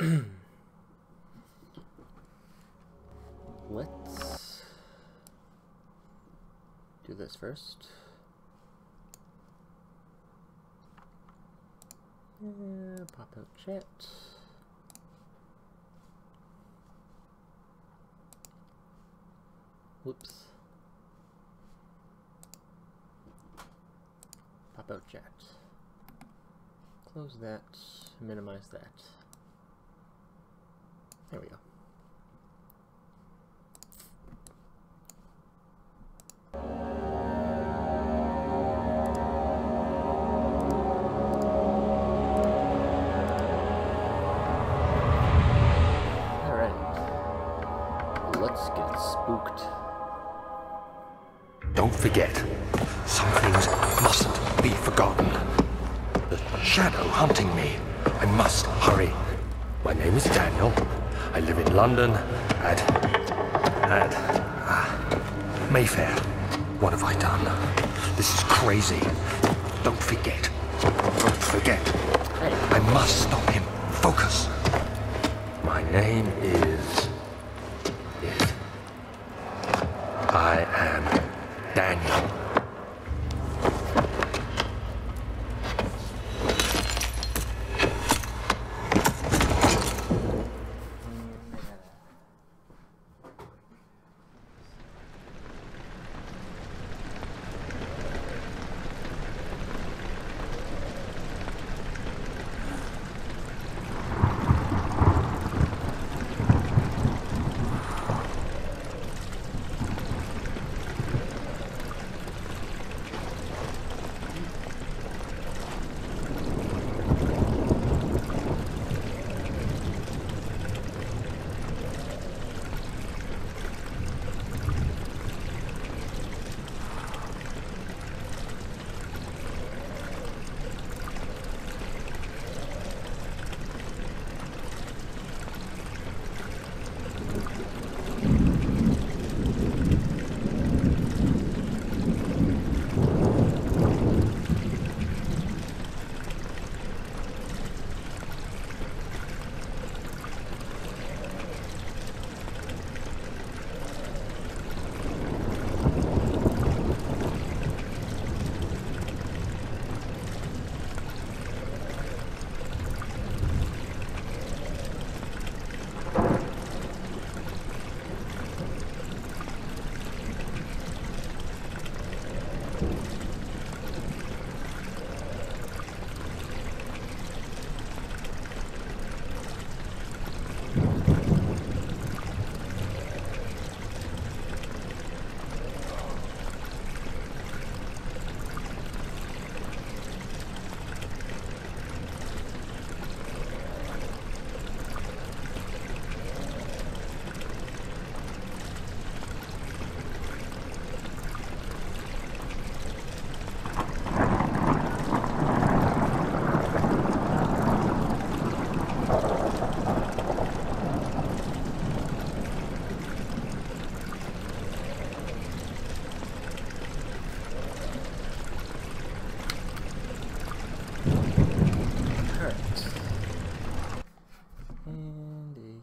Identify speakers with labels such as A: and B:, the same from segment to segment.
A: Let's do this first. Yeah, pop out chat. Whoops. Pop out chat. Close that, minimize that. There we go.
B: Don't forget, some things mustn't be forgotten. The shadow hunting me. I must hurry. My name is Daniel. I live in London at Mayfair. What have I done? This is crazy. Don't forget. Don't forget. I must stop him. Focus. My name is I am Daniel.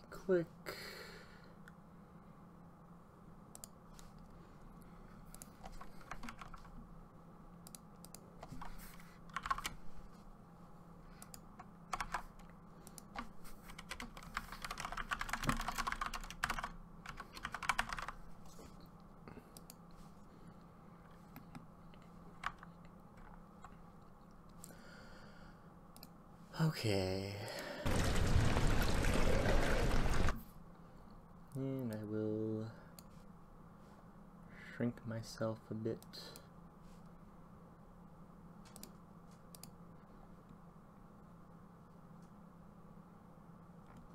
A: Click. Okay. And I will shrink myself a bit.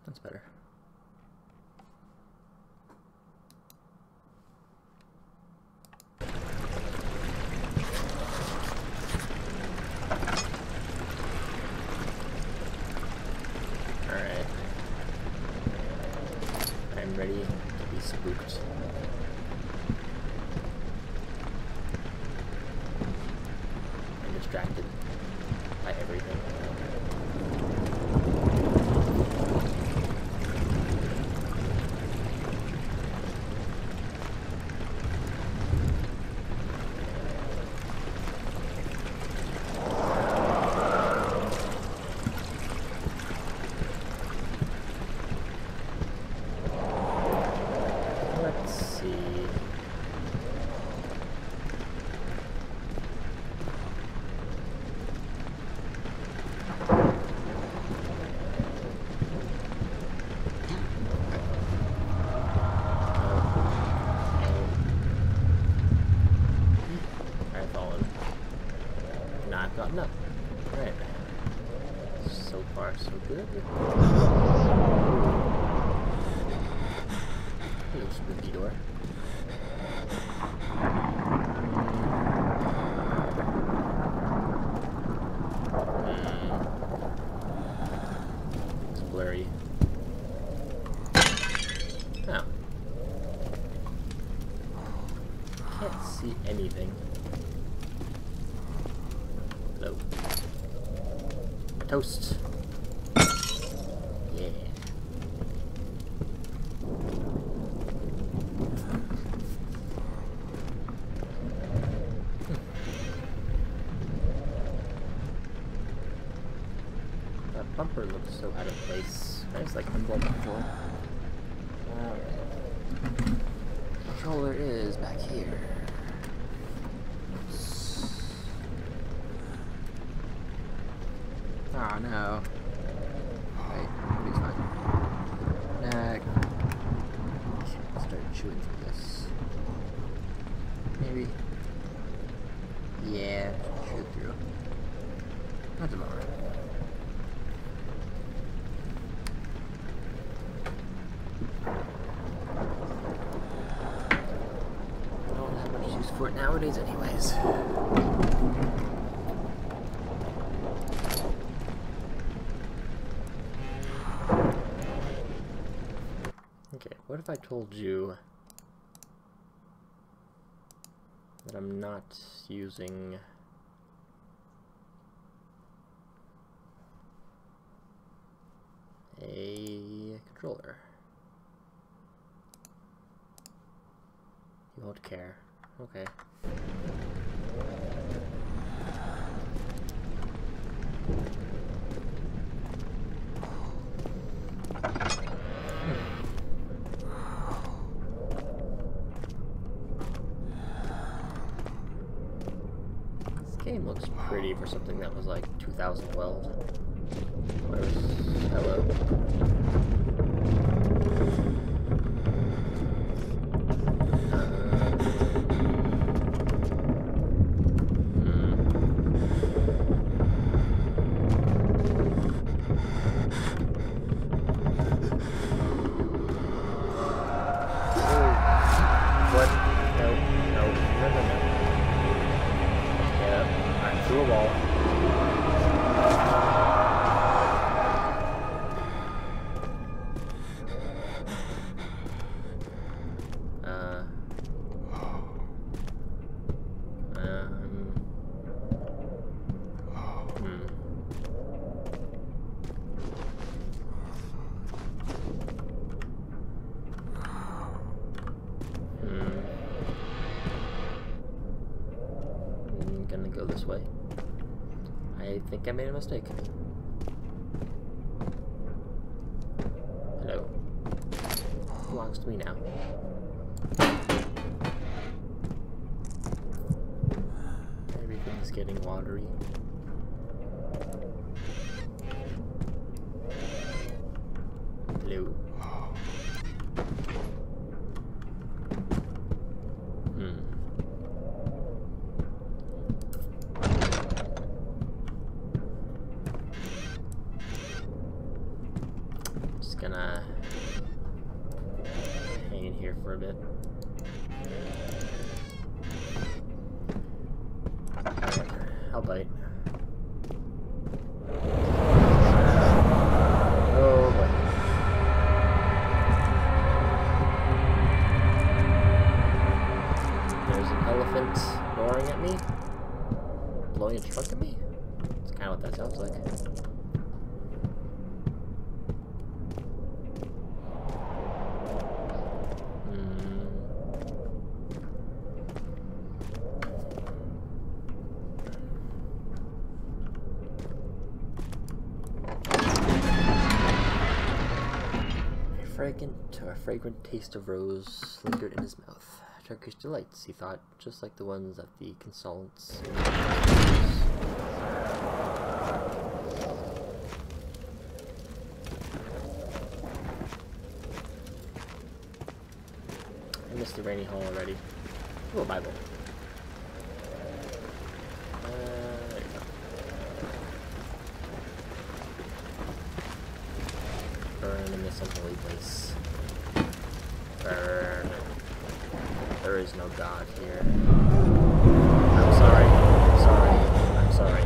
A: That's better. Alright. I'm ready to be spooked. I'm distracted by everything. far, so good. Hello, spooky door. It's blurry. Oh. Can't see anything. Hello. Toast. Yeah. That bumper looks so out of place. I was like unblocked before. Controller is back here. Oh no. Wait, it'll be fine. Nah, I can't start chewing through this. Maybe. Yeah, chew through. That's about right. I don't have much use for it nowadays anyways. Okay, what if I told you that I'm not using a controller? You won't care. Okay. Game looks pretty for something that was like 2012. Where's hello? What? No. Through a wall. I'm gonna go this way. I think I made a mistake. Hello. Belongs to me now. Everything's getting watery. Hello. Gonna hang in here for a bit. I'll bite. Oh boy. There's an elephant roaring at me? Blowing a truck at me? That's kind of what that sounds like. A fragrant taste of rose lingered in his mouth. Turkish delights, he thought, just like the ones at the consulants. I missed the rainy hall already. Oh, a Bible. There you go. an innocent place. Burn. There is no God here. I'm sorry. I'm sorry. I'm sorry.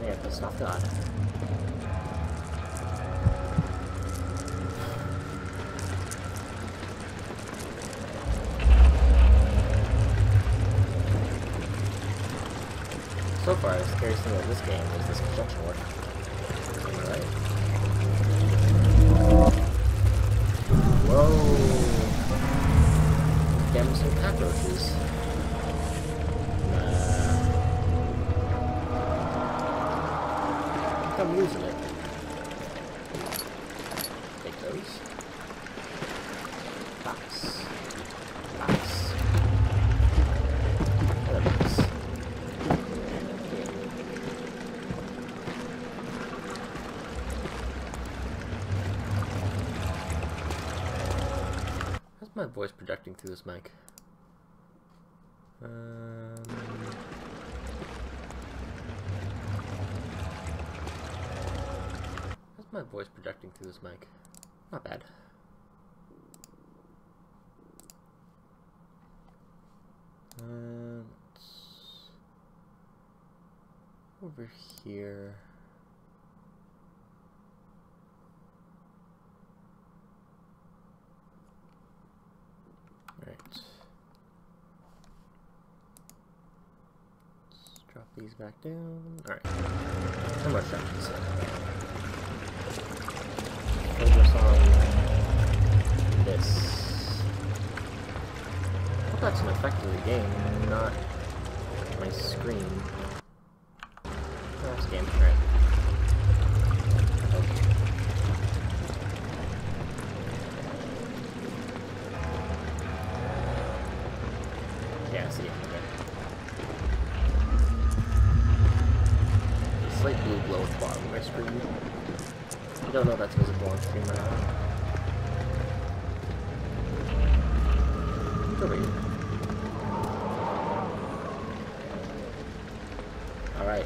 A: Yeah, pissed off God. So far, the scariest thing about this game is this construction work. Am I right? Whoa! Damn, some cockroaches. I think I'm losing it. Take those. Box. Box. Another box. How's my voice projecting through this mic? How's my voice projecting through this mic? Not bad. Over here. Alright. Let's drop these back down. Alright. No more distractions. Focus on this. Well, that's an effect of the game, not my screen. Oh, that's game, right. Okay. Yeah, I see it. Okay. The slight blue glow at the bottom of my screen. I don't know if that's visible on screen or not. It's over here. Alright.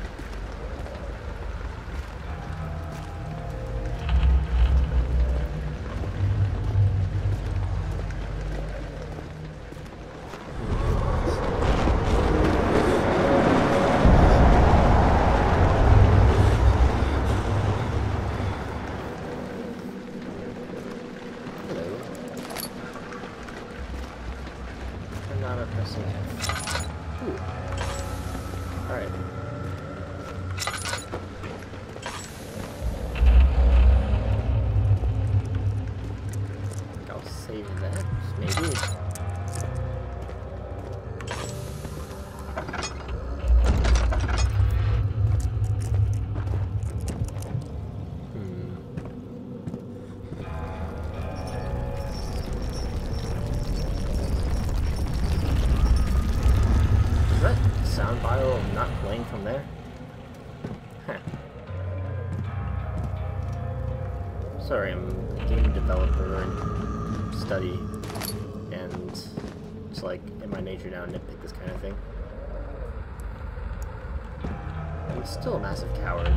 A: Alright. I'll save that, maybe. Sound file not playing from there? Huh. Sorry, I'm a game developer and study, and it's like in my nature now to nitpick this kind of thing. I'm still a massive coward.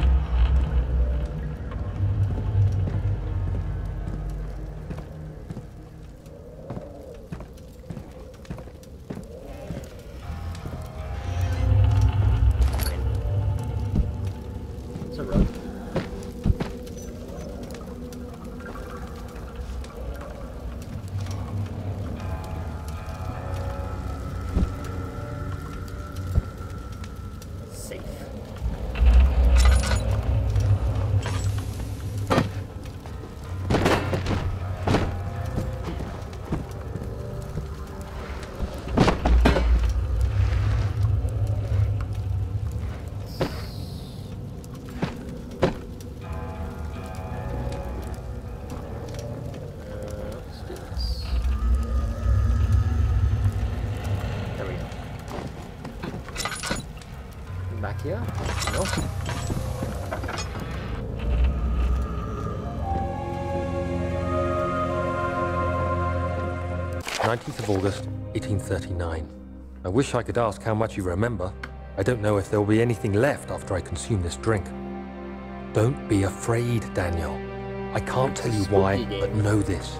A: It's a road. Safe. Back here? No.
B: 19th of August, 1839. I wish I could ask how much you remember. I don't know if there will be anything left after I consume this drink. Don't be afraid, Daniel. I can't tell you why, but know this.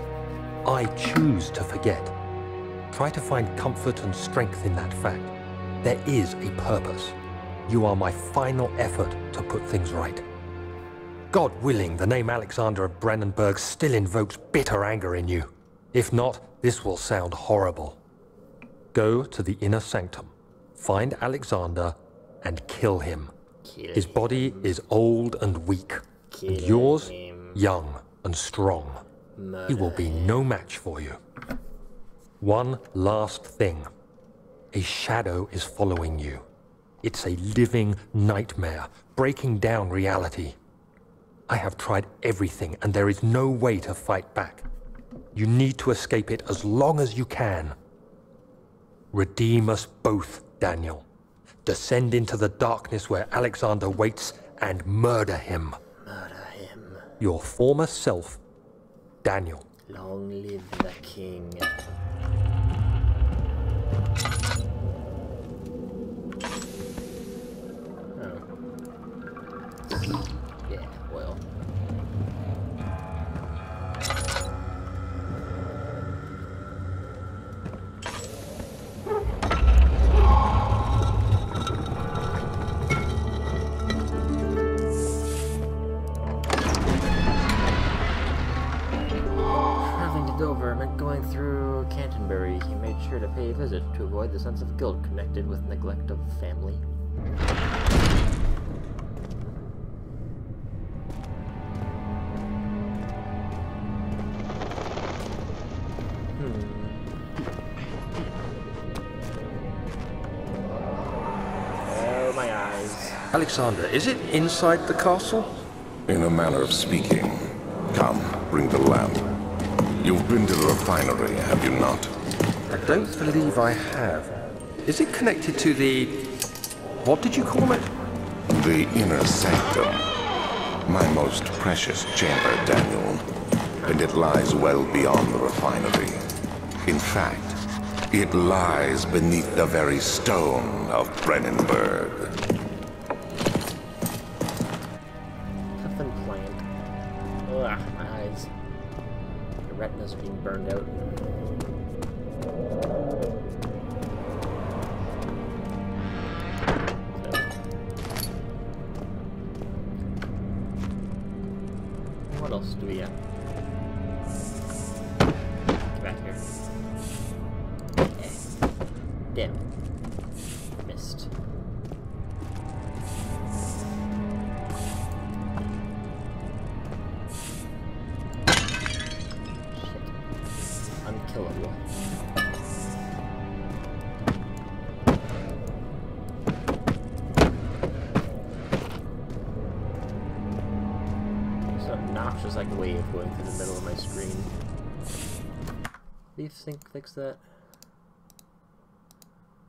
B: I choose to forget. Try to find comfort and strength in that fact. There is a purpose. You are my final effort to put things right. God willing, the name Alexander of Brandenburg still invokes bitter anger in you. If not, this will sound horrible. Go to the inner sanctum, find Alexander, and kill him. His body is old and weak, and yours, young and strong. He will be no match for you. One last thing. A shadow is following you. It's a living nightmare, breaking down reality. I have tried everything, and there is no way to fight back. You need to escape it as long as you can. Redeem us both, Daniel. Descend into the darkness where Alexander waits and murder him.
A: Murder him.
B: Your former self, Daniel.
A: Long live the king. Yeah, well. Traveling to Dover meant going through Canterbury. He made sure to pay a visit to avoid the sense of guilt connected with neglect of family. Oh, my eyes.
B: Alexander, is it inside the castle?
C: In a manner of speaking. Come, bring the lamp. You've been to the refinery, have you not?
B: I don't believe I have. Is it connected to the... what did you call it?
C: The inner sanctum. My most precious chamber, Daniel. And it lies well beyond the refinery. In fact, it lies beneath the very stone of Brennenburg.
A: Toughen plant. Ugh, my eyes. The retina's being burned out. What else do we have? Get back here. Okay. Damn. Missed. Shit. Unkillable. It's an obnoxious like wave going through the middle of my screen. Do you think fix that?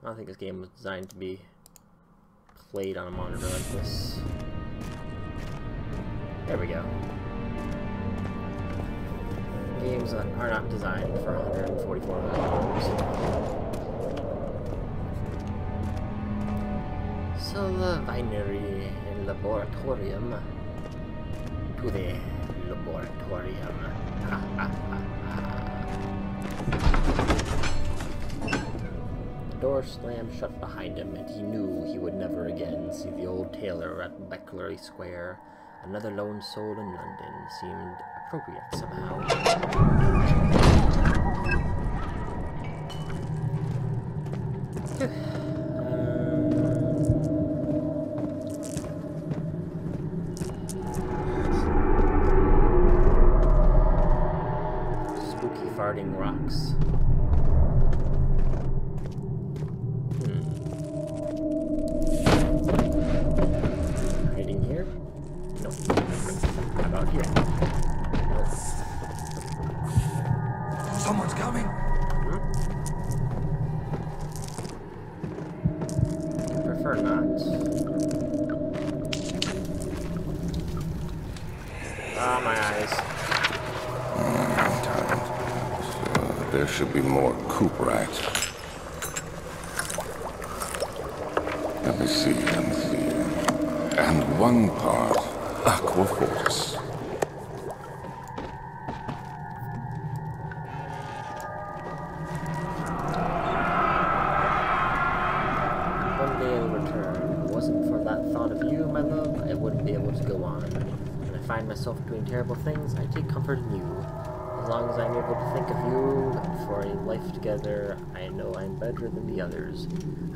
A: I don't think this game was designed to be played on a monitor like this. There we go. Games that are not designed for 144 millimeters. So the binary and laboratorium to the laboratorium. Ha ha ha ha. The door slammed shut behind him, and he knew he would never again see the old tailor at Beckley Square. Another lone soul in London seemed appropriate somehow. Spooky farting rocks. Hiding here? Nope. How about here? Nope.
B: Someone's coming.
A: I prefer not. Ah, my eyes.
C: There should be more coop rats. Let me see. And 1 part Aqua Fortis.
A: One day I'll return. If it wasn't for that thought of you, my love, I wouldn't be able to go on. When I find myself doing terrible things, I take comfort in you. As long as I'm able to think of you for a life together, I know I'm better than the others.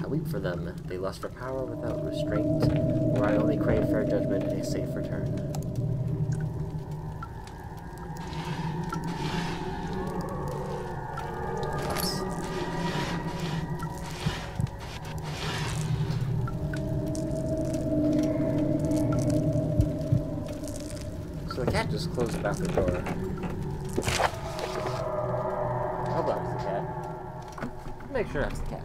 A: I weep for them. They lust for power without restraint, where I only crave fair judgment and a safe return. Oops. So the cat just closed the bathroom door. I hope that was the cat. Make sure that's the cat.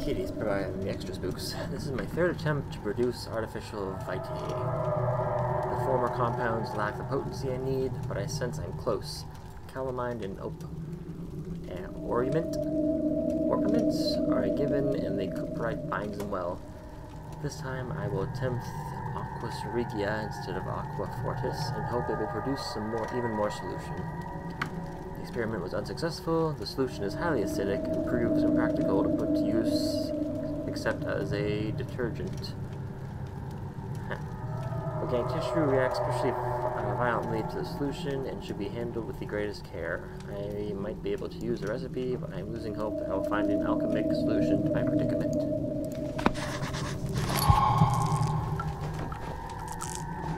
A: Kitty's providing the extra spooks. This is my third attempt to produce artificial vitae. The former compounds lack the potency I need, but I sense I'm close. Calamine and ornament are a given, and the cuprite binds them well. This time I will attempt Aqua Regia instead of Aqua Fortis, and hope it will produce even more solution. The experiment was unsuccessful. The solution is highly acidic and proves impractical to put to use except as a detergent. Organic tissue reacts especially violently to the solution and should be handled with the greatest care. I might be able to use the recipe, but I'm losing hope that I will find an alchemic solution to my predicament.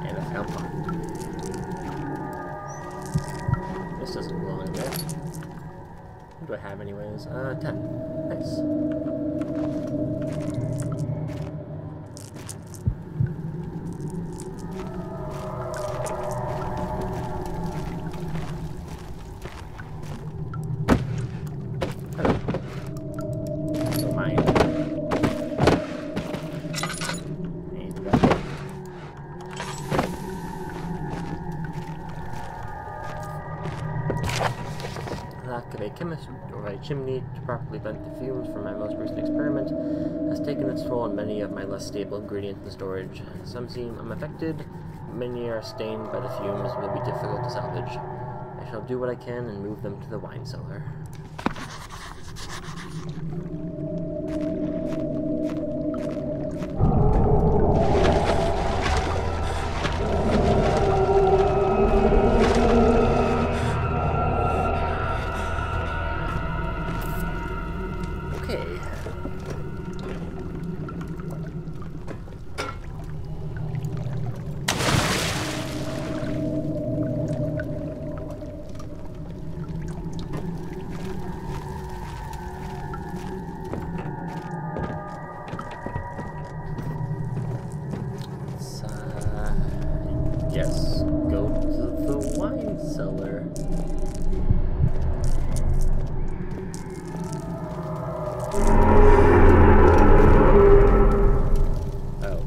A: And I found one. This doesn't belong in there. What do I have anyways? 10. Nice. Chemist or a chimney to properly vent the fumes from my most recent experiment has taken its toll on many of my less stable ingredients in storage. Some seem unaffected, many are stained by the fumes and will be difficult to salvage. I shall do what I can and move them to the wine cellar. Yes, go to the wine cellar. Oh.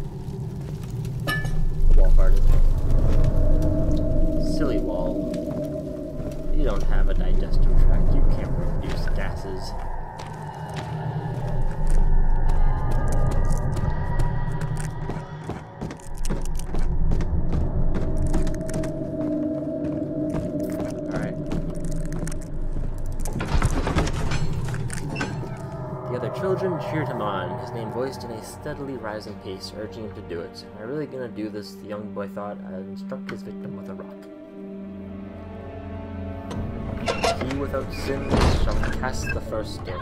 A: The wall farted. Silly wall. You don't have a digestive tract. You can't produce gases. Children cheered him on, his name voiced in a steadily rising pace, urging him to do it. Am I really gonna do this? The young boy thought, and struck his victim with a rock. He without sin shall cast the first stone.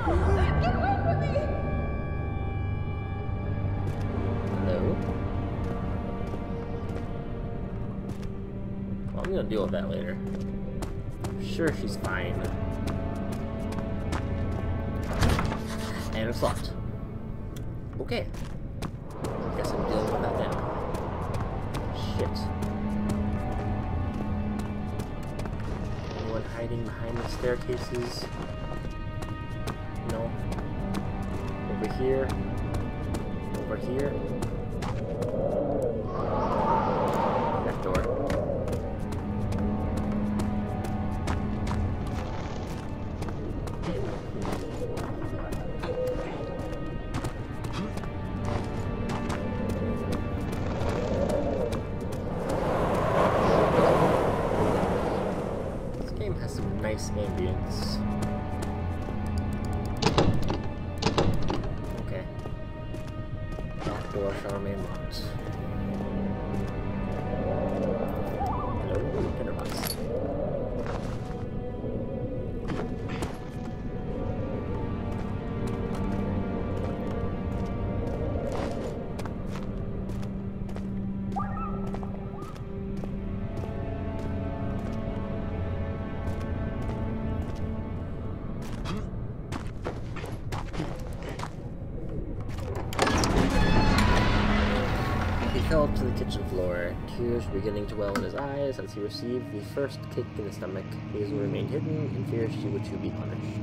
A: Hello? Well, I'm gonna deal with that later. I'm sure she's fine. And it's locked. Okay. Guess I'm dealing with that now. Shit. Anyone hiding behind the staircases? No. Over here. Over here. That door. This game has some nice ambience. Okay. Locked door shall remain locked. Hello, tinderbox. He fell to the kitchen floor, tears beginning to well in his eyes as he received the first kick in the stomach. Hazel remained hidden in fear she would too be punished.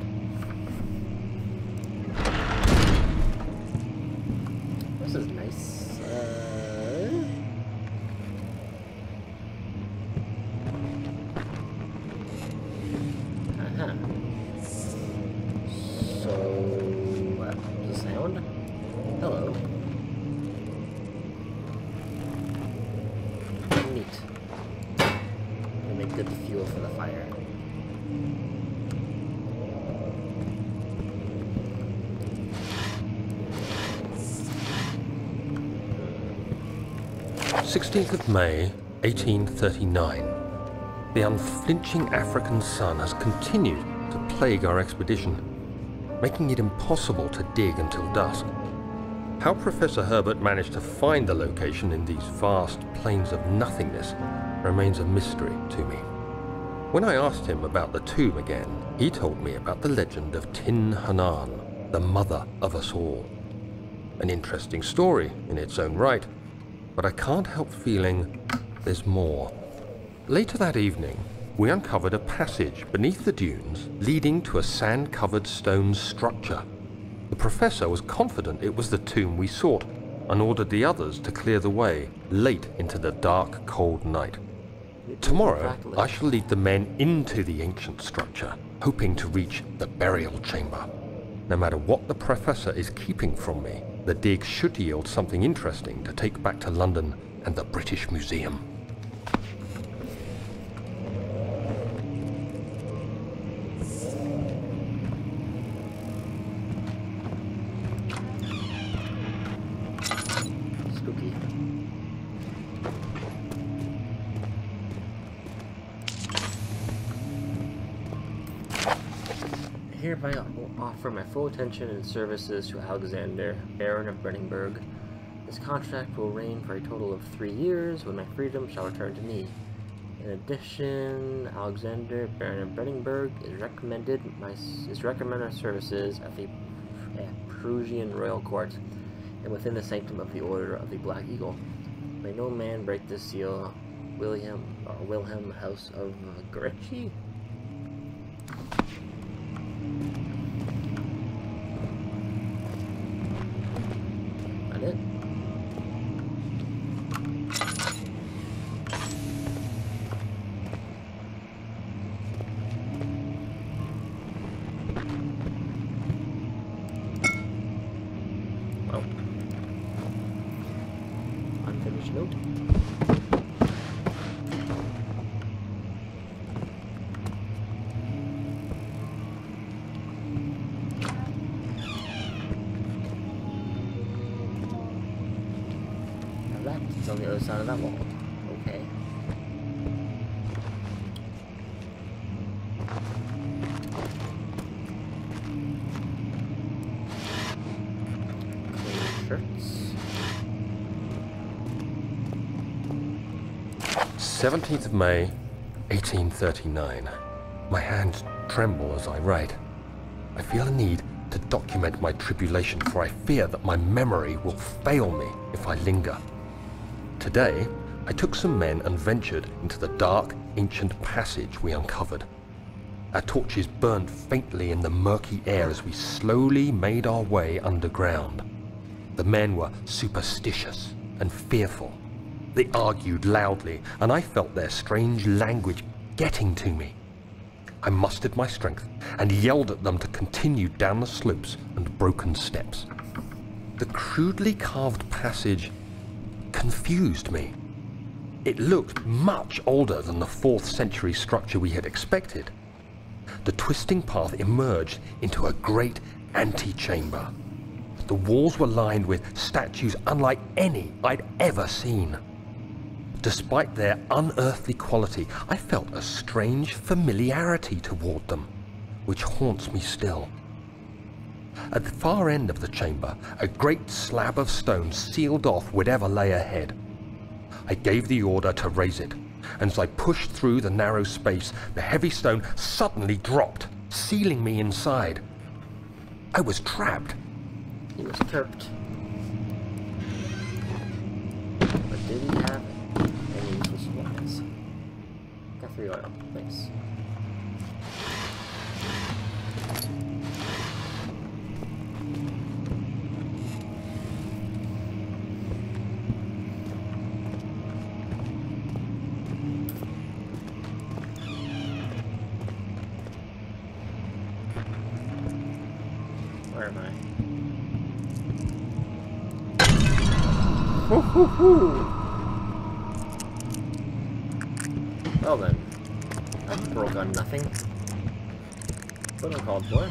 A: This is nice. So, the sound? Hello. Neat. They make good fuel for the fire.
B: May 1839. The unflinching African sun has continued to plague our expedition, making it impossible to dig until dusk. How Professor Herbert managed to find the location in these vast plains of nothingness remains a mystery to me. When I asked him about the tomb again, he told me about the legend of Tin Hanan, the mother of us all. An interesting story in its own right, but I can't help feeling there's more. Later that evening, we uncovered a passage beneath the dunes leading to a sand-covered stone structure. The professor was confident it was the tomb we sought and ordered the others to clear the way late into the dark, cold night. Tomorrow, I shall lead the men into the ancient structure, hoping to reach the burial chamber. No matter what the professor is keeping from me, the dig should yield something interesting to take back to London and the British Museum.
A: Spooky. Hereby I will offer my full attention and services to Alexander, Baron of Brenningburg. This contract will reign for a total of 3 years, when my freedom shall return to me. In addition, Alexander, Baron of Brenningburg, is recommended my services at the Prussian royal court, and within the sanctum of the Order of the Black Eagle. May no man break this seal. Wilhelm, House of Grecci? That it? Well, unfinished note. Now that's on the other side of that wall. Okay. Clean shirts.
B: 17th of May, 1839. My hands tremble as I write. I feel a need to document my tribulation, for I fear that my memory will fail me if I linger. Today, I took some men and ventured into the dark, ancient passage we uncovered. Our torches burned faintly in the murky air as we slowly made our way underground. The men were superstitious and fearful. They argued loudly, and I felt their strange language getting to me. I mustered my strength and yelled at them to continue down the slopes and broken steps. The crudely carved passage confused me. It looked much older than the 4th century structure we had expected. The twisting path emerged into a great antechamber. The walls were lined with statues unlike any I'd ever seen. Despite their unearthly quality, I felt a strange familiarity toward them, which haunts me still. At the far end of the chamber, a great slab of stone sealed off whatever lay ahead. I gave the order to raise it, and as I pushed through the narrow space, the heavy stone suddenly dropped, sealing me inside. I was trapped.
A: He was turped. But did he have any useful supplies? Got 3 oil. Thanks. Where am I? Well then, that broke on nothing. What am I called for?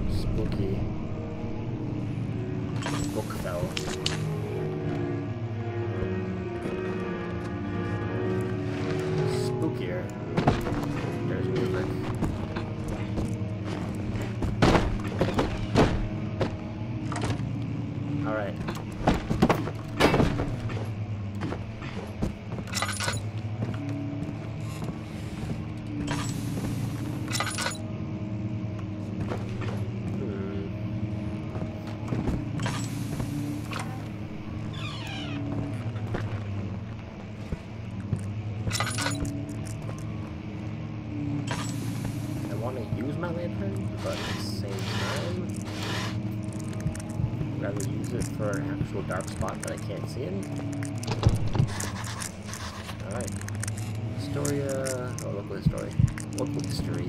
A: Spooky. Book fell. Spookier. There's music. Alright. I want to use my lantern, but at the same time, I'd rather use it for an actual dark spot that I can't see in. Alright. Story, local history. Local history.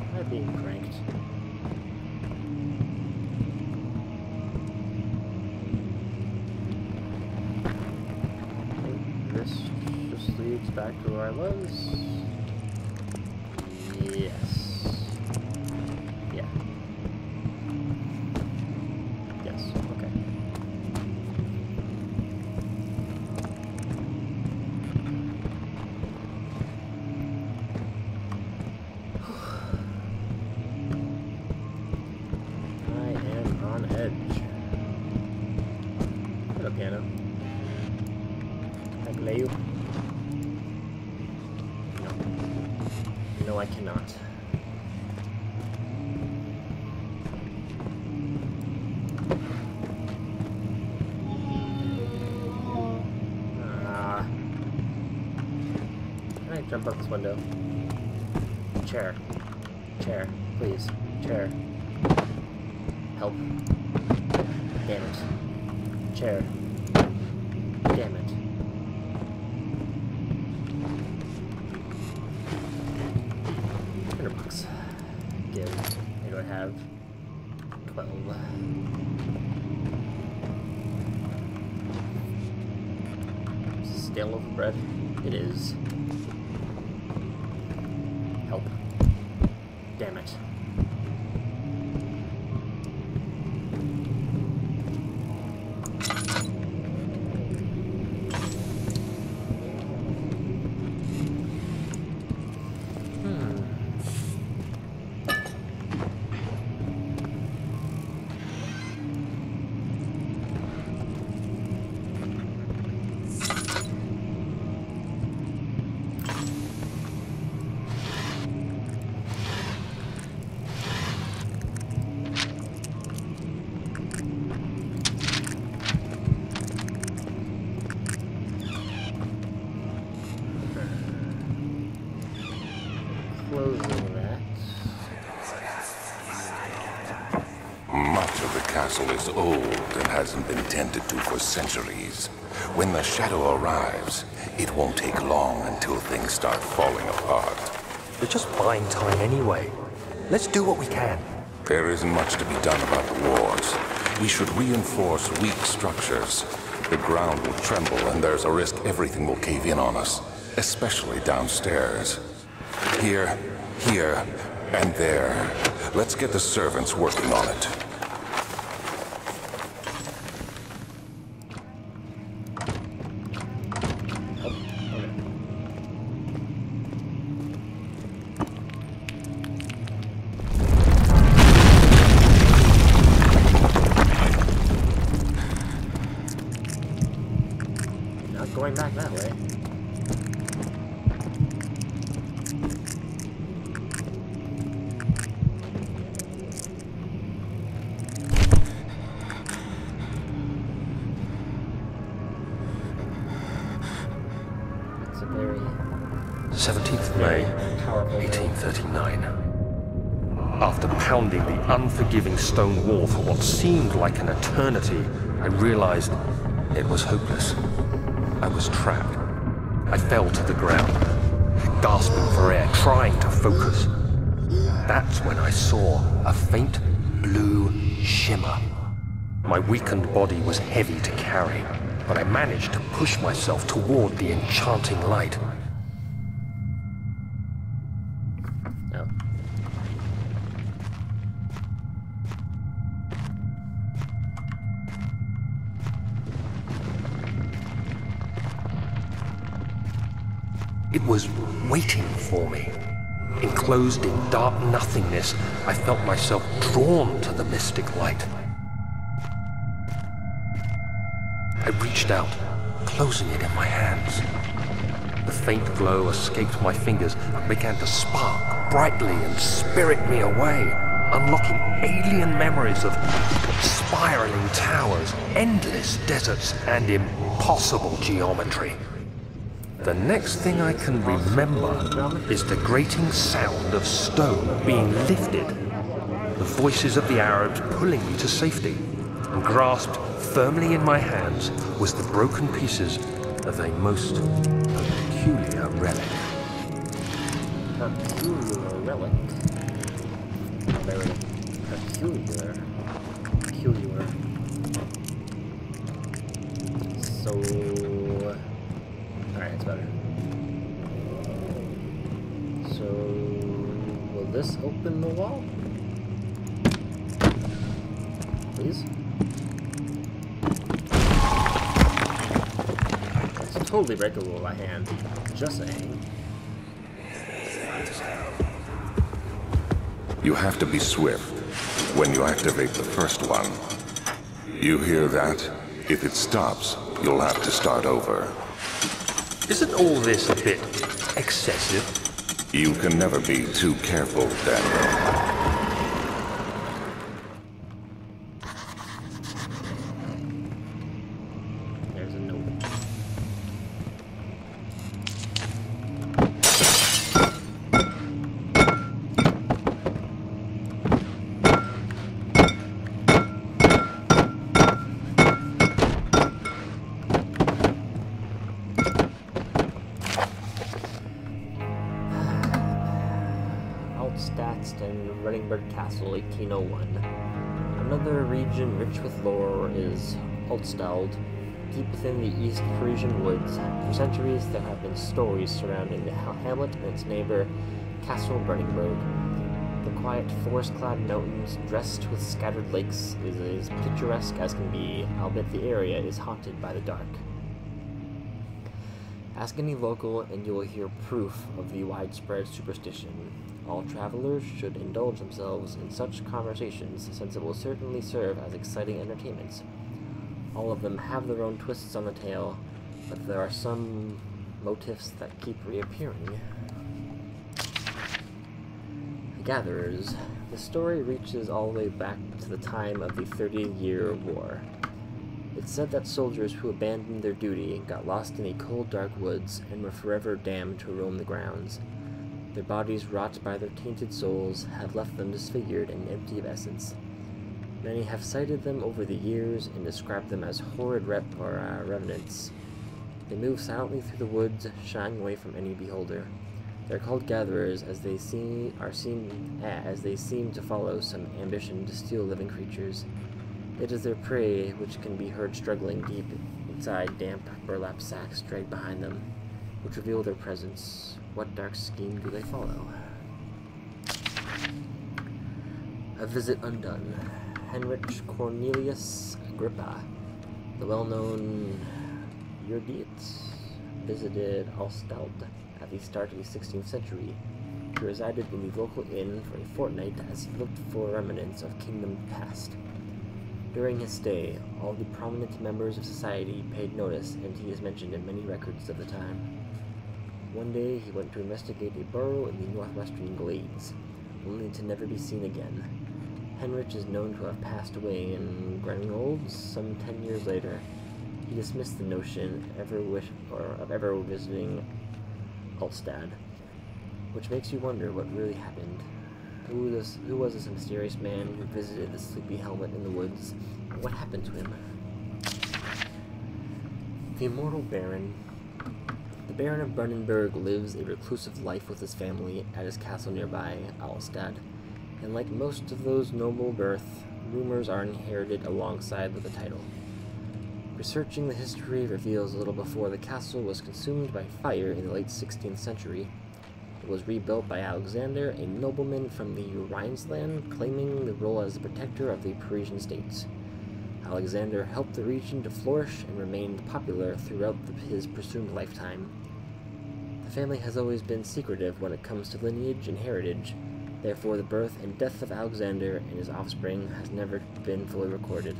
A: Am I being pranked? This just leads back to where I was. Yes. Yeah. Yes, okay. I am on edge. Hello, piano. Can I play you? No. No, I cannot. Can I jump out this window? Chair. Chair. Please. Chair. Help. Damn it. Chair. Damn it. $100. Give. What do I have? 12. Is this stale loaf of bread? It is. Help. Damn it. closing that.
C: Much of the castle is old and hasn't been tended to for centuries. When the shadow arrives, it won't take long until things start falling apart.
B: We're just buying time anyway. Let's do what we can.
C: There isn't much to be done about the walls. We should reinforce weak structures. The ground will tremble and there's a risk everything will cave in on us, especially downstairs. Here, and there. Let's get the servants working on it.
A: Not going back that way. It's a very
B: 17th May,
A: powerful
B: 1839. After pounding the unforgiving stone wall for what seemed like an eternity, I realized it was hopeless. I was trapped. I fell to the ground, gasping for air, trying to focus. That's when I saw a faint blue shimmer. My weakened body was heavy to carry, but I managed to push myself toward the enchanting light.
A: No.
B: It was waiting for me. Enclosed in dark nothingness, I felt myself drawn to the mystic light. I reached out, closing it in my hands. The faint glow escaped my fingers and began to spark brightly and spirit me away, unlocking alien memories of spiraling towers, endless deserts, and impossible geometry. The next thing I can remember is the grating sound of stone being lifted, the voices of the Arabs pulling me to safety, and grasped firmly in my hands was the broken pieces of a most peculiar relic.
A: Peculiar relic. Very peculiar. Peculiar. So... Alright, it's better. So... will this open the wall? Please? It's totally breakable by hand. Just saying.
C: You have to be swift when you activate the first one. You hear that? If it stops, you'll have to start over.
B: Isn't all this a bit excessive?
C: You can never be too careful, Daniel.
A: There's a note. And Reddingburg Castle, 1801. Another region rich with lore is Altstald. Deep within the East Parisian woods, for centuries there have been stories surrounding the hamlet and its neighbor, Castle Reddingburg. The quiet forest-clad mountains, dressed with scattered lakes, is as picturesque as can be, albeit the area is haunted by the dark. Ask any local and you will hear proof of the widespread superstition. All travelers should indulge themselves in such conversations, since it will certainly serve as exciting entertainments. All of them have their own twists on the tale, but there are some motifs that keep reappearing. The Gatherers. The story reaches all the way back to the time of the 30-Year War. It's said that soldiers who abandoned their duty got lost in the cold, dark woods and were forever damned to roam the grounds. Their bodies, wrought by their tainted souls, have left them disfigured and empty of essence. Many have cited them over the years and described them as horrid revenants. They move silently through the woods, shying away from any beholder. They are called gatherers, as they seem to follow some ambition to steal living creatures. It is their prey which can be heard struggling deep inside damp burlap sacks dragged behind them, which reveal their presence. What dark scheme do they follow? A visit undone. Heinrich Cornelius Agrippa, the well-known erudite, visited Alstald at the start of the 16th century. He resided in the local inn for a fortnight as he looked for remnants of kingdom past. During his stay, all the prominent members of society paid notice, and he is mentioned in many records of the time. One day he went to investigate a burrow in the northwestern glades, only to never be seen again. Heinrich is known to have passed away in Grenoble some 10 years later. He dismissed the notion of ever visiting Alstad, which makes you wonder what really happened. Who was this mysterious man who visited the sleepy helmet in the woods, and what happened to him? The immortal Baron. The Baron of Brandenburg lives a reclusive life with his family at his castle nearby, Alstad, and like most of those noble birth, rumors are inherited alongside with the title. Researching the history reveals a little before the castle was consumed by fire in the late 16th century. It was rebuilt by Alexander, a nobleman from the Rhineland, claiming the role as the protector of the Parisian states. Alexander helped the region to flourish and remained popular throughout his presumed lifetime. The family has always been secretive when it comes to lineage and heritage. Therefore, the birth and death of Alexander and his offspring has never been fully recorded.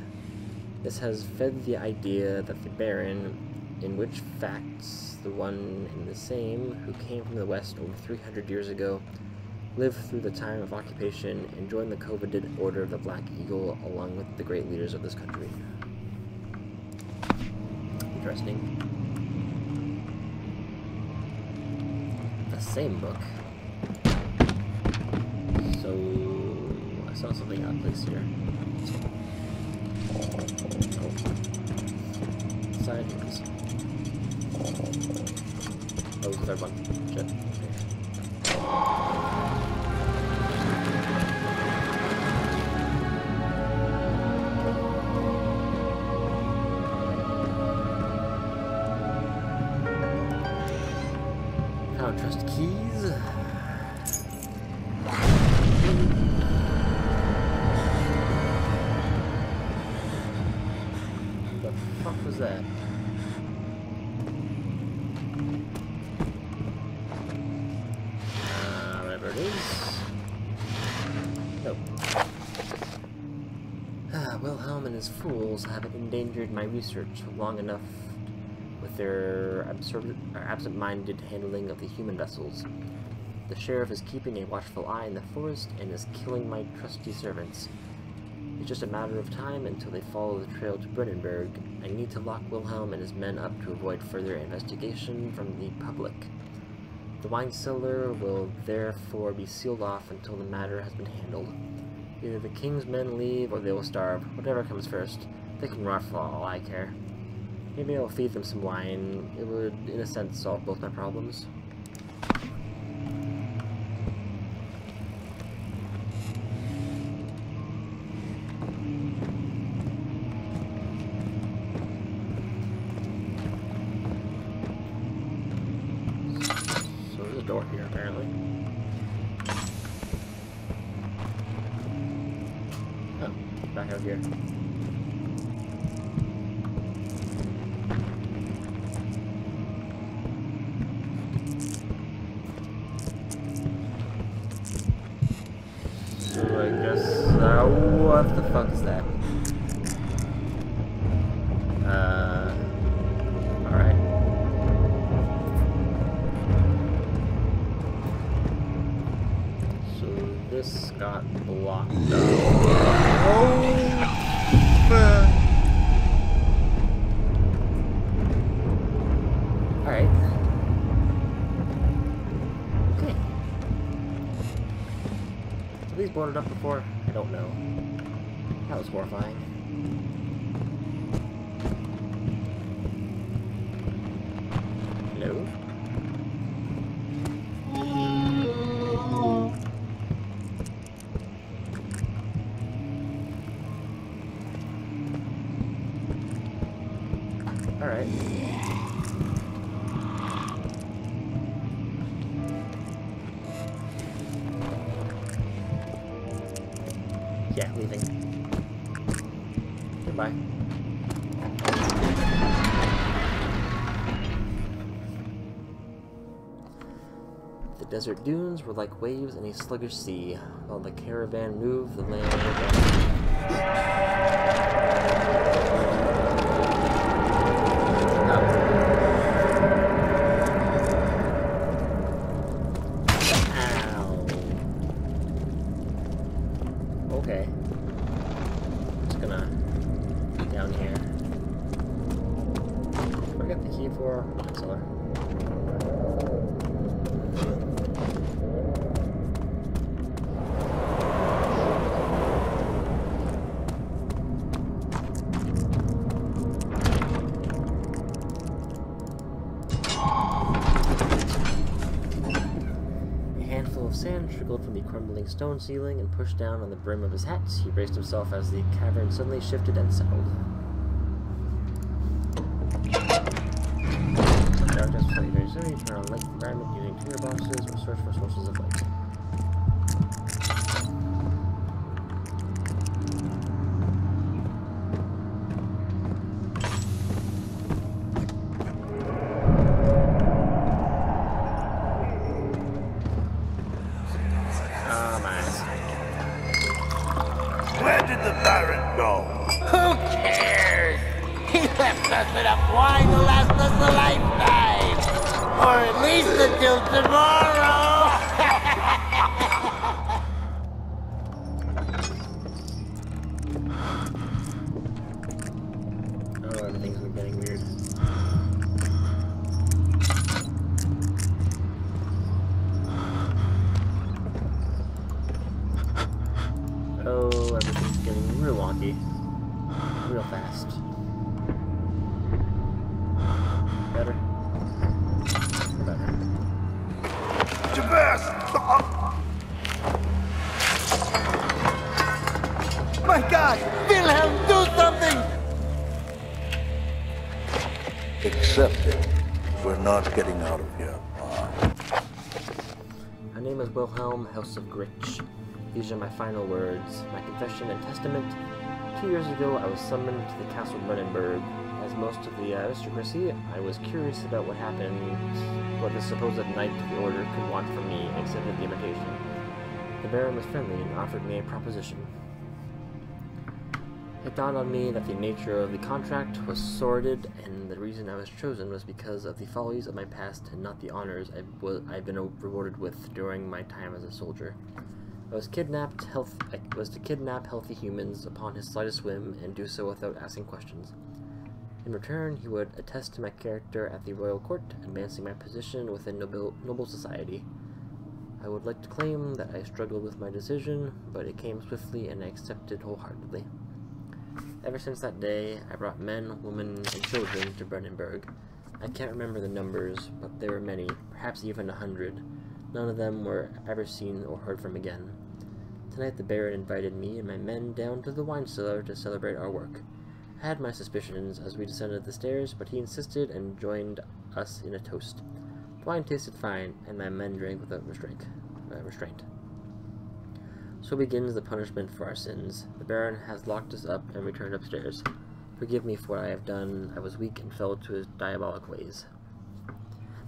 A: This has fed the idea that the Baron, in which facts the one and the same who came from the west over 300 years ago, lived through the time of occupation and joined the coveted Order of the Black Eagle along with the great leaders of this country. Interesting. The same book. So, I saw something out of place here. Oh. Sideways. Oh, the third one. Shit. I don't trust keys. What the fuck was that? Whatever it is. Nope. Wilhelm and his fools haven't endangered my research long enough with their absent-minded handling of the human vessels. The sheriff is keeping a watchful eye in the forest and is killing my trusty servants. It's just a matter of time until they follow the trail to Brandenburg. I need to lock Wilhelm and his men up to avoid further investigation from the public. The wine cellar will therefore be sealed off until the matter has been handled. Either the king's men leave or they will starve. Whatever comes first. They can rot for all I care. Maybe I'll feed them some wine. It would, in a sense, solve both my problems. So there's a door here, apparently. Oh, back out here. What the fuck is that? Alright. So this got blocked up. Oh, fuck. Alright. Okay. these boarded up before? I don't know. That was horrifying. Hello? Alright. Yeah, leaving. Goodbye. The desert dunes were like waves in a sluggish sea. While the caravan moved, the land okay. Just gonna get down here. What do I get the key for? Wine cellar. Sand trickled from the crumbling stone ceiling and pushed down on the brim of his hat. He braced himself as the cavern suddenly shifted and settled. Darkness was very soon. You turn on light environment using tier boxes or search for sources of light.
D: Where did the Baron go? Who cares? He left us enough wine to last us a lifetime. Or at least until tomorrow.
A: Oh, everything's getting weird. Oh, everything's getting real wonky. Real fast. Better? Better.
D: Javert! My God! Wilhelm, do something! Accept it. We're not getting out of here.
A: My name is Wilhelm, House of Gritch. These are my final words, my confession and testament. 2 years ago, I was summoned to the Castle Brennenburg. As most of the aristocracy, I was curious about what happened, what the supposed knight of the order could want from me, and accepted the invitation. The Baron was friendly and offered me a proposition. It dawned on me that the nature of the contract was sordid, and the reason I was chosen was because of the follies of my past and not the honors I've been rewarded with during my time as a soldier. I was to kidnap healthy humans upon his slightest whim, and do so without asking questions. In return, he would attest to my character at the royal court, advancing my position within noble society. I would like to claim that I struggled with my decision, but it came swiftly and I accepted wholeheartedly. Ever since that day, I brought men, women, and children to Brennenburg. I can't remember the numbers, but there were many, perhaps even 100. None of them were ever seen or heard from again. Tonight the Baron invited me and my men down to the wine cellar to celebrate our work. I had my suspicions as we descended the stairs, but he insisted and joined us in a toast. The wine tasted fine, and my men drank without restraint. So begins the punishment for our sins. The Baron has locked us up and returned upstairs. Forgive me for what I have done. I was weak and fell to his diabolic ways.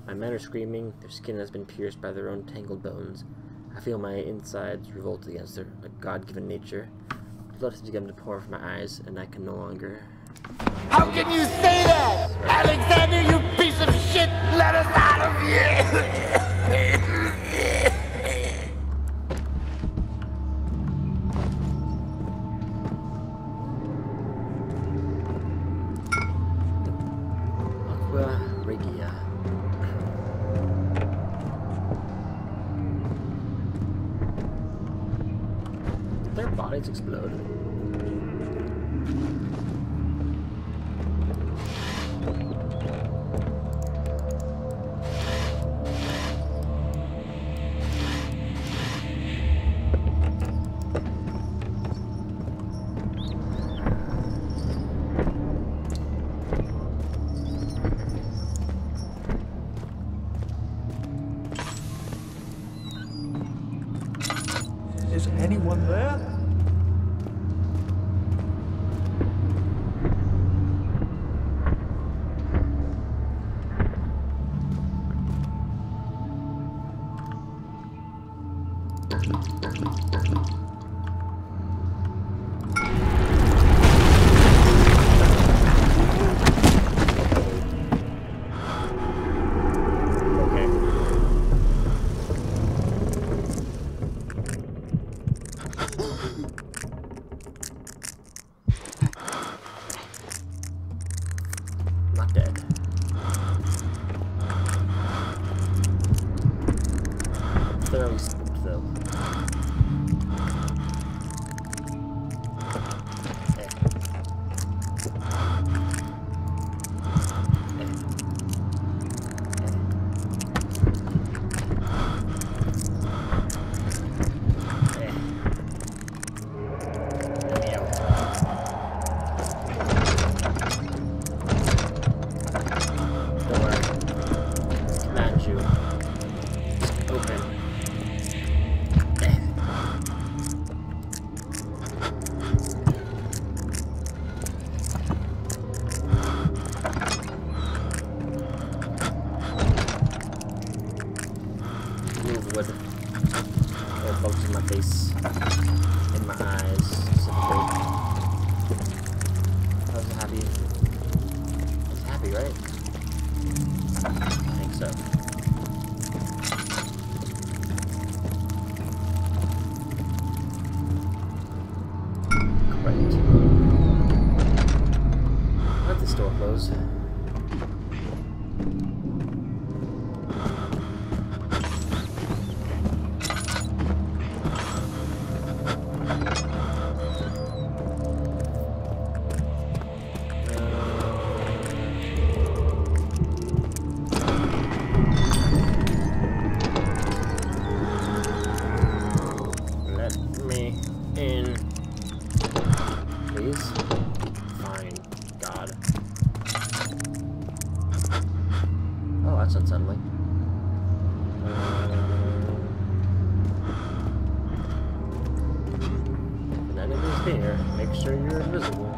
A: My men are screaming, their skin has been pierced by their own tangled bones. I feel my insides revolt against their God-given nature. Blood has begun to pour from my eyes, and I can no longer...
D: How can you say that? Alexander, you piece of shit! Let us out of here!
A: Their bodies explode.
E: Is anyone there?
A: Not dead. Thoroughly spooked though. Wood. There are bugs in my face, in my eyes, specifically. I was happy. I was happy, right? I think so. Great. Let this door close. That's unsettling. If an enemy's here, make sure you're invisible.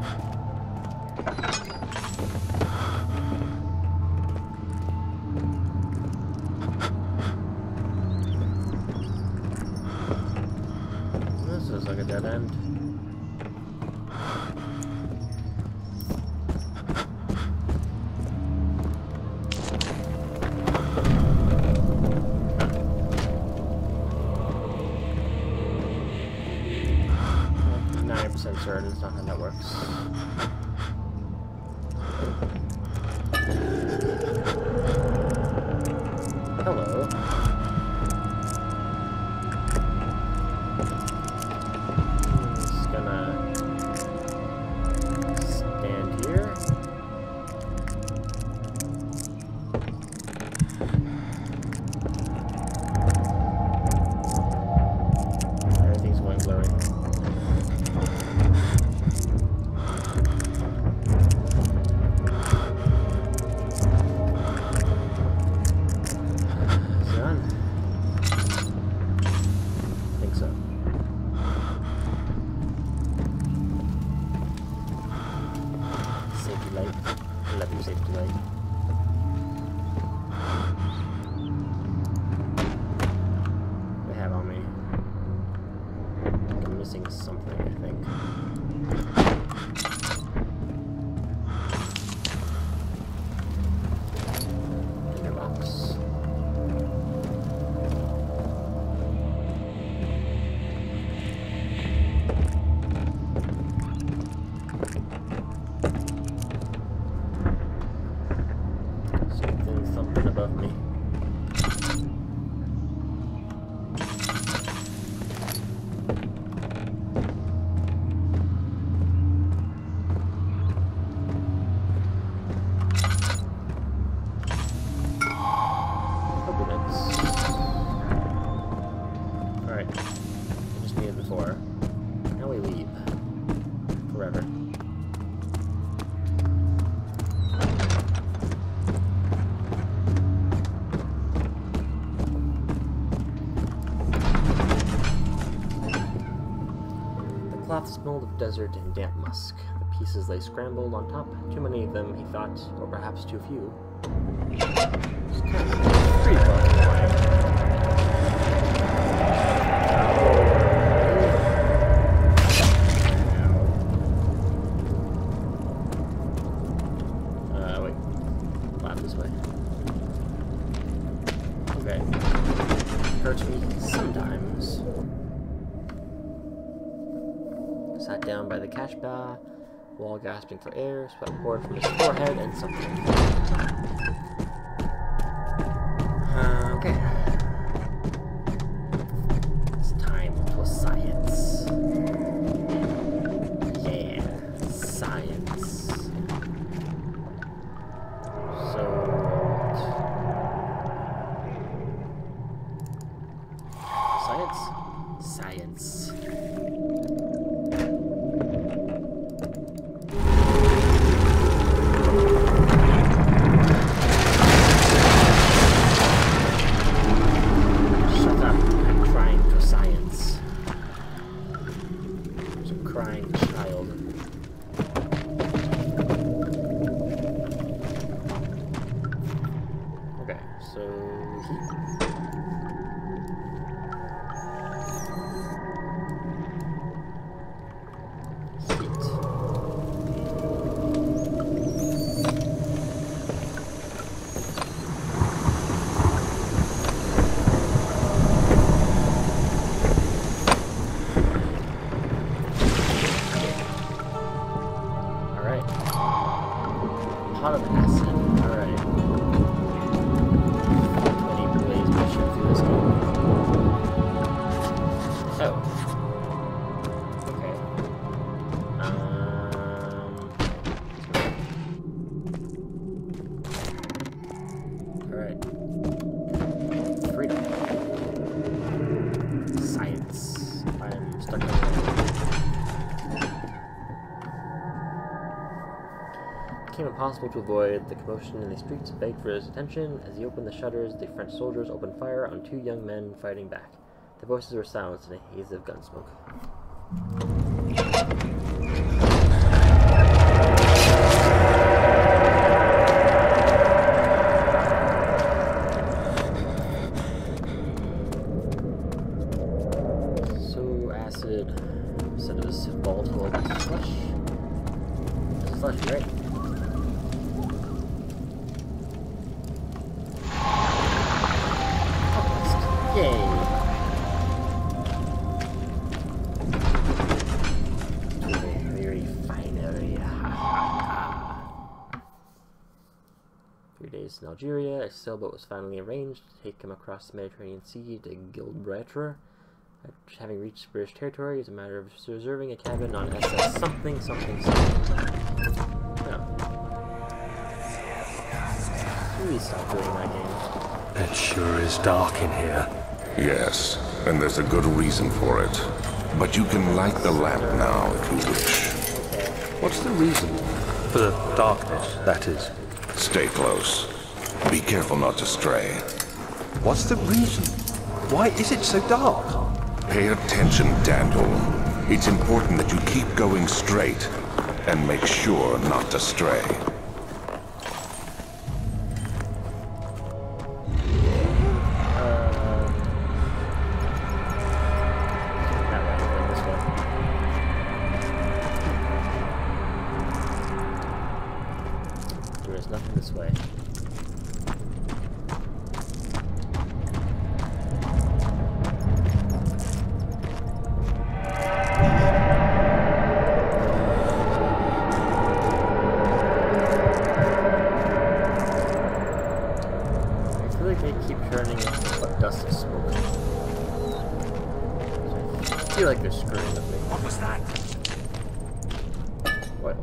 A: This is like a dead end. Certain it's not how that works. Hello. I'm just gonna stand here. Everything's going blurry. Something, I think. In your box. Something above me. Alright. We just needed before. Now we leave. Forever. The cloth smelled of desert and damp musk. The pieces lay scrambled on top. Too many of them, he thought, or perhaps too few. It's kind of pretty fun. Wait. Lap this way. Okay. Hurts me sometimes. Sat down by the cash bar, wall gasping for air, sweat poured from his forehead, and something. Okay. It's time for science. Yeah, science. So, science? Science. Pot of acid. Alright. 20 blaze mission through this game. Oh. Okay. Alright. Freedom. Science. I'm stuck on became impossible to avoid. The commotion in the streets begged for his attention. As he opened the shutters, the French soldiers opened fire on 2 young men fighting back. Their voices were silenced in a haze of gunsmoke. So acid said it was volatile as flesh. It's flesh, right? Yay! To a very fine area. 3 days in Algeria, a sailboat was finally arranged to take him across the Mediterranean Sea to Gibraltar. Having reached British territory, is a matter of reserving a cabin on SS something something something. No. Please stop doing that game.
B: It sure is dark in here.
C: Yes, and there's a good reason for it. But you can light the lamp now if you wish.
B: What's the reason? For the darkness, that is.
C: Stay close. Be careful not to stray.
B: What's the reason? Why is it so dark?
C: Pay attention, Daniel. It's important that you keep going straight and make sure not to stray.
A: There's nothing this way. Dust and smoke. I feel like they're screwing with me.
B: What was that?
A: What?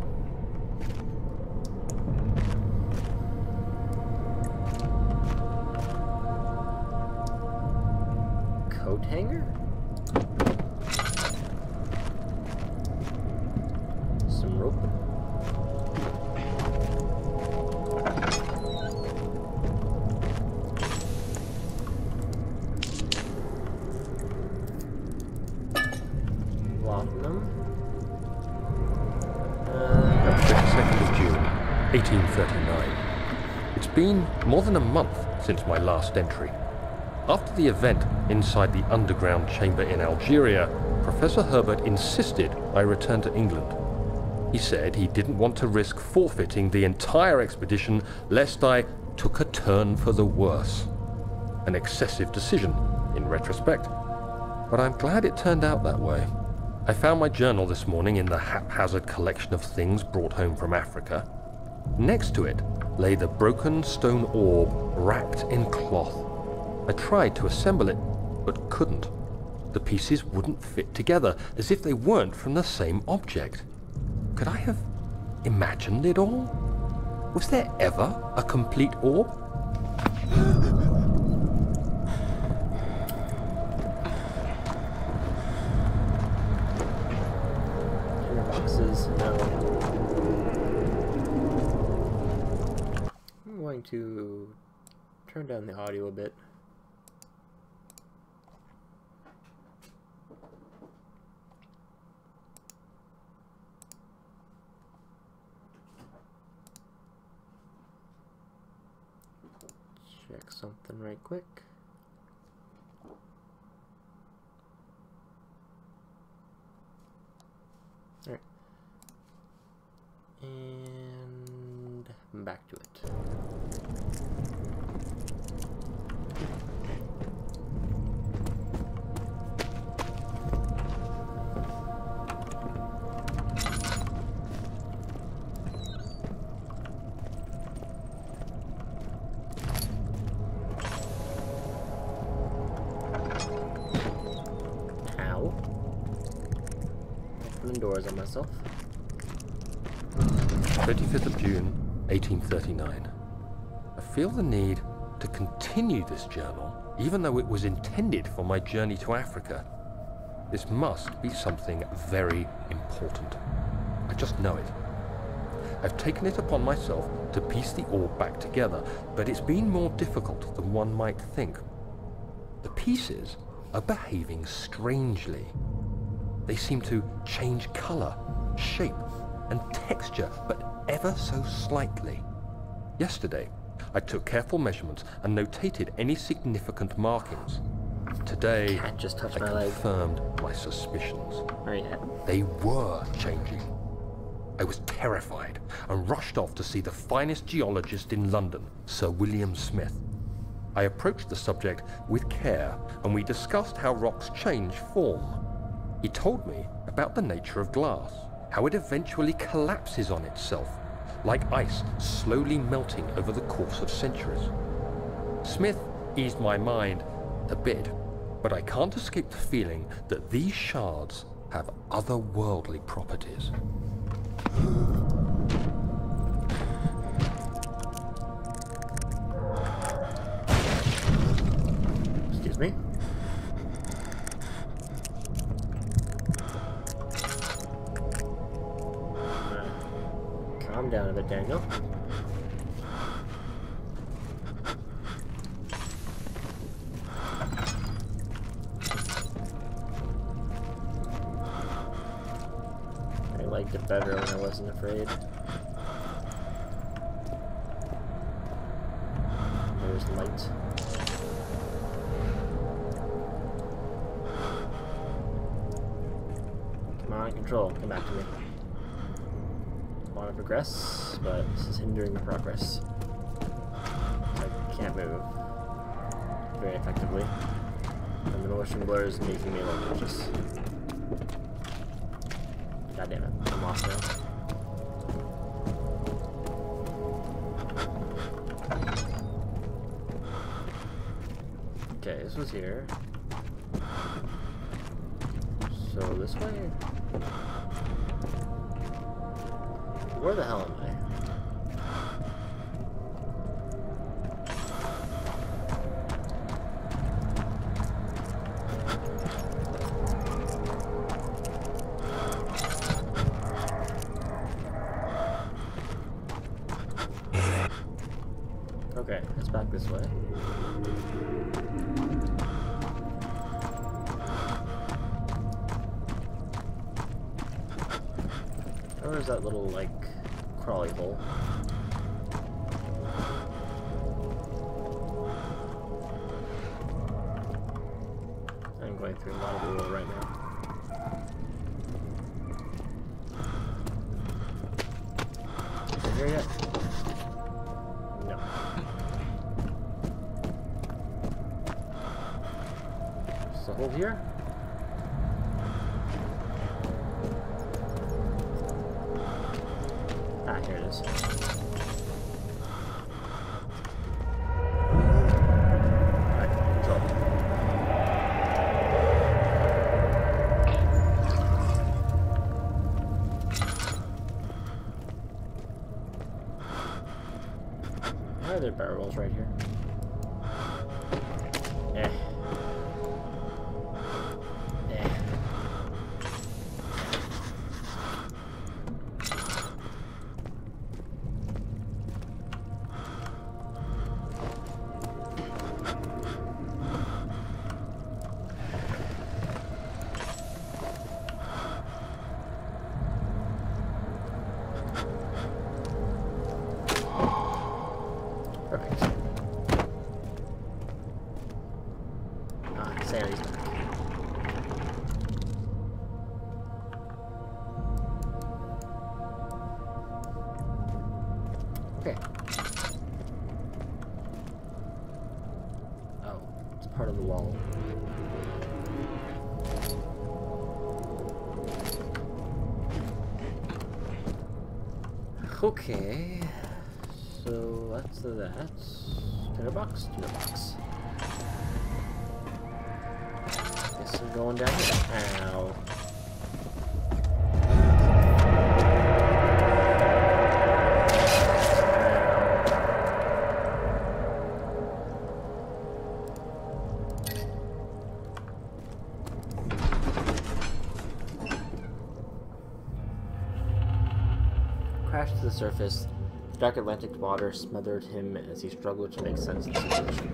A: Coat hanger? Laudanum.
B: 22nd of June, 1839. It's been more than a month since my last entry. After the event inside the underground chamber in Algeria, Professor Herbert insisted I return to England. He said he didn't want to risk forfeiting the entire expedition lest I took a turn for the worse. An excessive decision, in retrospect, but I'm glad it turned out that way. I found my journal this morning in the haphazard collection of things brought home from Africa. Next to it lay the broken stone orb wrapped in cloth. I tried to assemble it, but couldn't. The pieces wouldn't fit together, as if they weren't from the same object. Could I have imagined it all? Was there ever a complete orb?
A: Boxes. No. I'm going to turn down the audio a bit. Check something right quick. Alright. And back to it. Ow. Opening doors on myself.
B: 25th of June, 1839. I feel the need to continue this journal, even though it was intended for my journey to Africa. This must be something very important. I just know it. I've taken it upon myself to piece the orb back together, but it's been more difficult than one might think. The pieces are behaving strangely. They seem to change color, shape, and texture, but ever so slightly. Yesterday, I took careful measurements and notated any significant markings. Today,
A: Cat just touched
B: I
A: my leg.
B: confirmed my suspicions.
A: Where are you at?
B: They were changing. I was terrified and rushed off to see the finest geologist in London, Sir William Smith. I approached the subject with care, and we discussed how rocks change form. He told me about the nature of glass, how it eventually collapses on itself, like ice slowly melting over the course of centuries. Smith eased my mind a bit, but I can't escape the feeling that these shards have otherworldly properties.
A: Excuse me. Calm down a bit, Daniel. I liked it better when I wasn't afraid. There's the light. Come on, control. Come back to me. I want to progress, but this is hindering the progress. I can't move very effectively. And the motion blur is making me a little anxious. God damn it, I'm lost now. Okay, this was here. So this way? Where the hell am I? Okay, it's back this way. Where's that little, like, crawly hole? I'm going through a lot of oil right now. Is it here yet? No. Is the hole here? Ah, here it is. Alright, control. Why are there barrels right here? Eh. Eh. Perfect. Ah, Sandy's back. Okay. Oh, it's part of the wall. Okay. So that's that. Tinderbox? Tinderbox. Guess I'm going down here. Ow. Crashed to the surface. The dark Atlantic water smothered him as he struggled to make sense of the situation.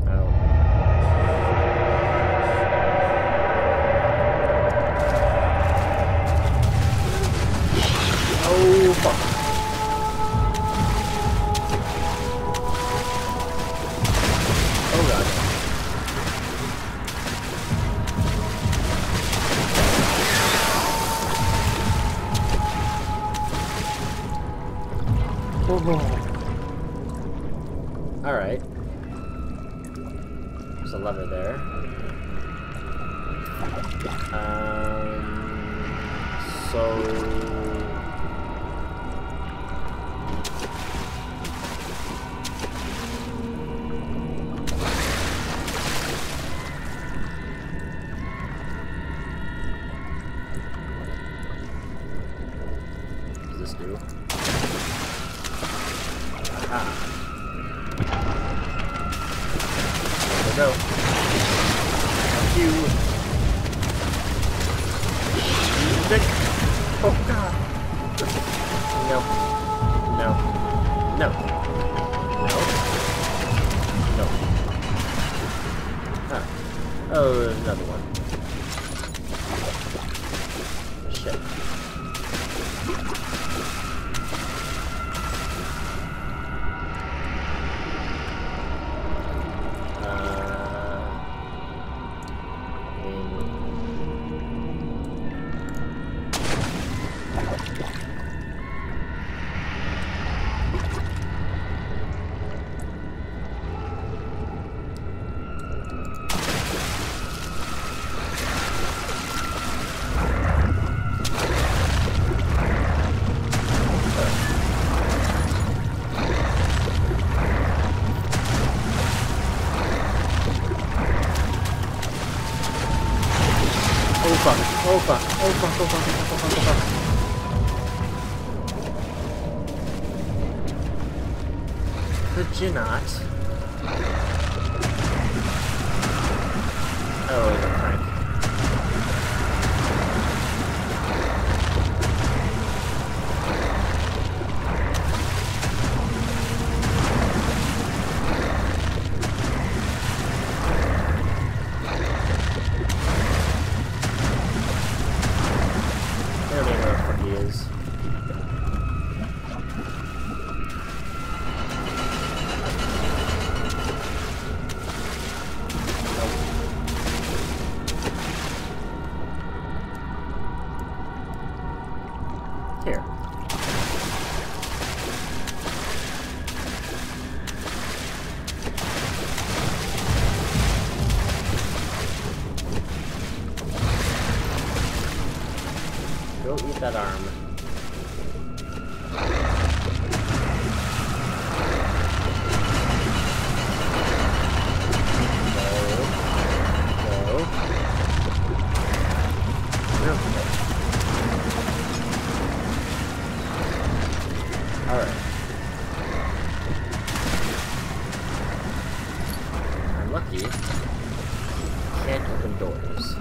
A: Oh. Oh, fuck. Oh, God. Alright. There's a lever there. So... what does this do? Ah. There we go. Thank you. Dick. Oh God. No. No. No. No. No. Ah. Oh, there's another one. Shit. Oh fuck, oh fuck, oh fuck, oh fuck, oh fuck, oh fuck, oh fuck. Could you not? Oh, the crank. Go eat that arm. Alright. I'm lucky. Can't open doors.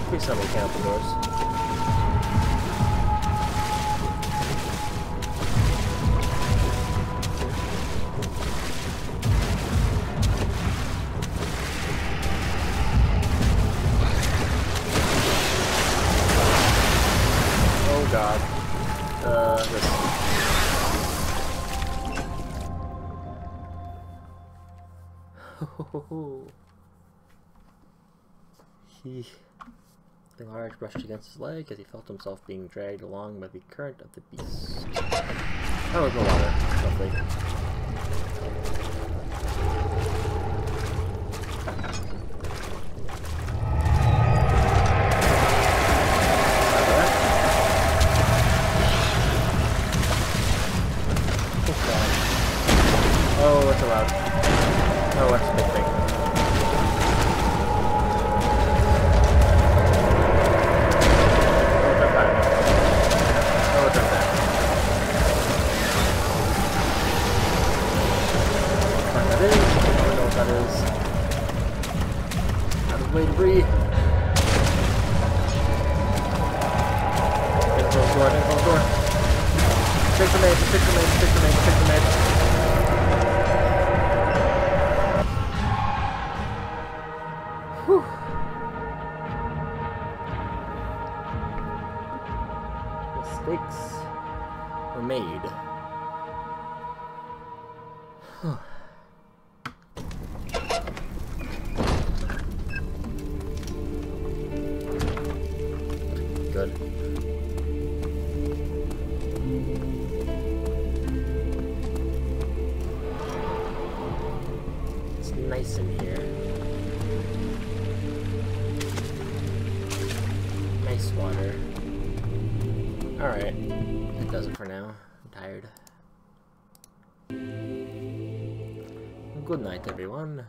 A: Please tell me you can't open doors. Oh god. The large brushed against his leg as he felt himself being dragged along by the current of the beast. That was the water. Lovely. Oh, it's allowed. Oh, that's a big thing. Way to breathe. Close door, close door. Take the maid, take the maid, take the maid, take the maid. Whew. Mistakes were made. Good. It's nice in here. Nice water. Alright. That does it for now. I'm tired. Good night, everyone.